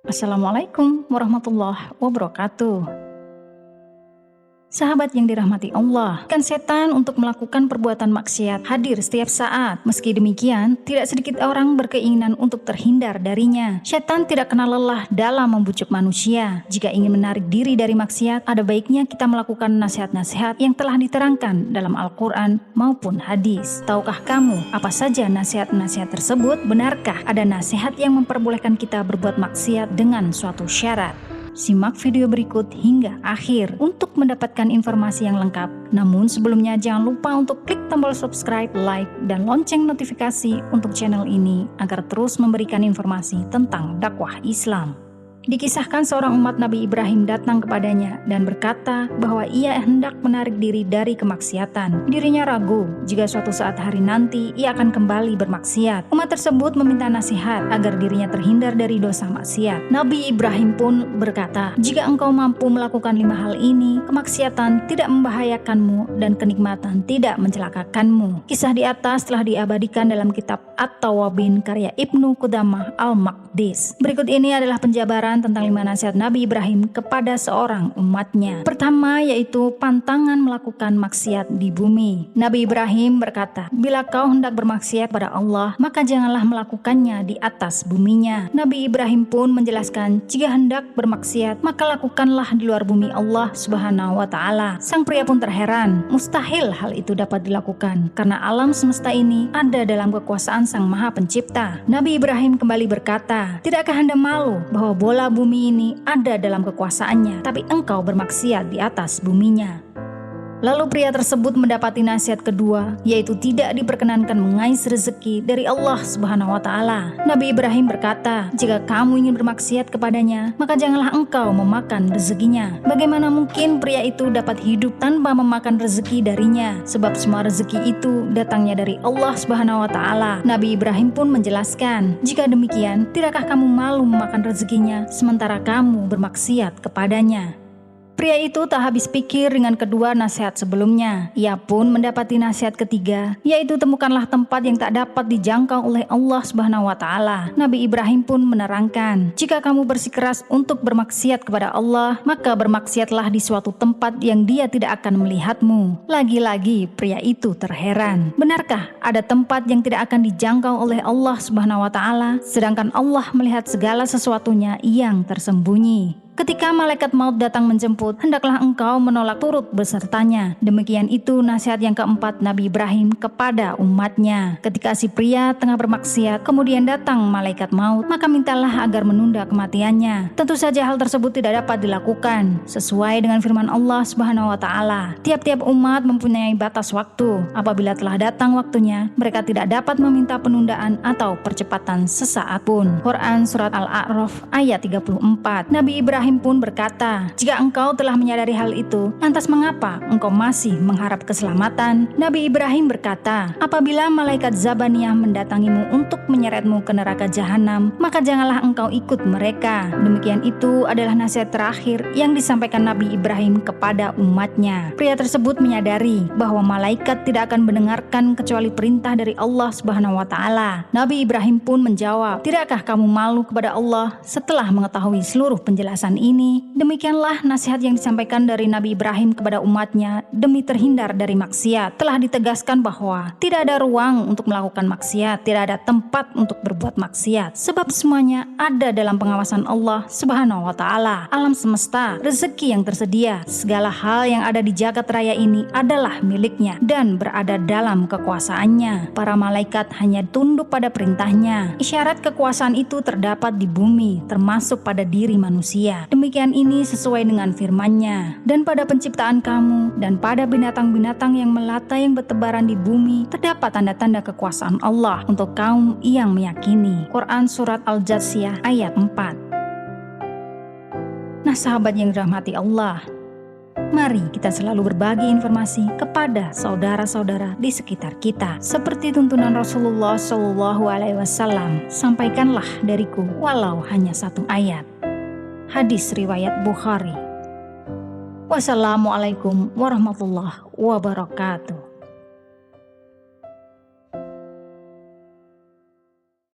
Assalamualaikum warahmatullahi wabarakatuh. Sahabat yang dirahmati Allah, kan setan untuk melakukan perbuatan maksiat hadir setiap saat. Meski demikian, tidak sedikit orang berkeinginan untuk terhindar darinya. Setan tidak kenal lelah dalam membujuk manusia. Jika ingin menarik diri dari maksiat, ada baiknya kita melakukan nasihat-nasihat yang telah diterangkan dalam Al-Quran maupun hadis. Tahukah kamu apa saja nasihat-nasihat tersebut? Benarkah ada nasihat yang memperbolehkan kita berbuat maksiat dengan suatu syarat? Simak video berikut hingga akhir untuk mendapatkan informasi yang lengkap. Namun sebelumnya jangan lupa untuk klik tombol subscribe, like, dan lonceng notifikasi untuk channel ini agar terus memberikan informasi tentang dakwah Islam. Dikisahkan seorang umat Nabi Ibrahim datang kepadanya dan berkata bahwa ia hendak menarik diri dari kemaksiatan. Dirinya ragu jika suatu saat hari nanti ia akan kembali bermaksiat. Umat tersebut meminta nasihat agar dirinya terhindar dari dosa maksiat. Nabi Ibrahim pun berkata, "Jika engkau mampu melakukan 5 hal ini, kemaksiatan tidak membahayakanmu dan kenikmatan tidak mencelakakanmu." Kisah di atas telah diabadikan dalam kitab At-Tawabin karya Ibnu Qudamah Al-Maqdis. Berikut ini adalah penjabaran tentang 5 nasihat Nabi Ibrahim kepada seorang umatnya. Pertama yaitu pantangan melakukan maksiat di bumi. Nabi Ibrahim berkata, "Bila kau hendak bermaksiat pada Allah, maka janganlah melakukannya di atas buminya." Nabi Ibrahim pun menjelaskan, jika hendak bermaksiat, maka lakukanlah di luar bumi Allah Subhanahu wa Ta'ala. Sang pria pun terheran, mustahil hal itu dapat dilakukan karena alam semesta ini ada dalam kekuasaan Sang Maha Pencipta. Nabi Ibrahim kembali berkata, "Tidakkah Anda malu bahwa bola bumi ini ada dalam kekuasaannya, tapi engkau bermaksiat di atas buminya?" Lalu pria tersebut mendapati nasihat kedua, yaitu tidak diperkenankan mengais rezeki dari Allah Subhanahu wa Ta'ala. Nabi Ibrahim berkata, "Jika kamu ingin bermaksiat kepadanya, maka janganlah engkau memakan rezekinya." Bagaimana mungkin pria itu dapat hidup tanpa memakan rezeki darinya? Sebab semua rezeki itu datangnya dari Allah Subhanahu wa Ta'ala. Nabi Ibrahim pun menjelaskan, "Jika demikian, tidakkah kamu malu memakan rezekinya sementara kamu bermaksiat kepadanya?" Pria itu tak habis pikir dengan kedua nasihat sebelumnya. Ia pun mendapati nasihat ketiga, yaitu temukanlah tempat yang tak dapat dijangkau oleh Allah Subhanahu wa Ta'ala. Nabi Ibrahim pun menerangkan, jika kamu bersikeras untuk bermaksiat kepada Allah, maka bermaksiatlah di suatu tempat yang Dia tidak akan melihatmu. Lagi-lagi pria itu terheran. Benarkah ada tempat yang tidak akan dijangkau oleh Allah Subhanahu wa Ta'ala, sedangkan Allah melihat segala sesuatunya yang tersembunyi? Ketika malaikat maut datang menjemput, hendaklah engkau menolak turut besertanya. Demikian itu nasihat yang keempat Nabi Ibrahim kepada umatnya. Ketika si pria tengah bermaksiat, kemudian datang malaikat maut, maka mintalah agar menunda kematiannya. Tentu saja hal tersebut tidak dapat dilakukan, sesuai dengan firman Allah Subhanahu wa Ta'ala. Tiap-tiap umat mempunyai batas waktu. Apabila telah datang waktunya, mereka tidak dapat meminta penundaan atau percepatan sesaat pun. Quran Surat Al-A'raf ayat 34. Nabi Ibrahim pun berkata, "Jika engkau telah menyadari hal itu, lantas mengapa engkau masih mengharap keselamatan?" Nabi Ibrahim berkata, "Apabila malaikat Zabaniyah mendatangimu untuk menyeretmu ke neraka jahanam, maka janganlah engkau ikut mereka." Demikian itu adalah nasihat terakhir yang disampaikan Nabi Ibrahim kepada umatnya. Pria tersebut menyadari bahwa malaikat tidak akan mendengarkan kecuali perintah dari Allah Subhanahu wa Ta'ala. Nabi Ibrahim pun menjawab, "Tidakkah kamu malu kepada Allah setelah mengetahui seluruh penjelasan ini?" Demikianlah nasihat yang disampaikan dari Nabi Ibrahim kepada umatnya demi terhindar dari maksiat. Telah ditegaskan bahwa tidak ada ruang untuk melakukan maksiat, tidak ada tempat untuk berbuat maksiat, sebab semuanya ada dalam pengawasan Allah Subhanahu wa Ta'ala. Alam semesta, rezeki yang tersedia, segala hal yang ada di jagat raya ini adalah miliknya dan berada dalam kekuasaannya. Para malaikat hanya tunduk pada perintahnya. Isyarat kekuasaan itu terdapat di bumi, termasuk pada diri manusia. Demikian ini sesuai dengan firman-Nya. "Dan pada penciptaan kamu dan pada binatang-binatang yang melata yang bertebaran di bumi terdapat tanda-tanda kekuasaan Allah untuk kaum yang meyakini." Quran Surat Al-Jathiyah ayat 4. Nah sahabat yang dirahmati Allah, mari kita selalu berbagi informasi kepada saudara-saudara di sekitar kita. Seperti tuntunan Rasulullah SAW, sampaikanlah dariku walau hanya 1 ayat. Hadis riwayat Bukhari. Wassalamualaikum warahmatullahi wabarakatuh.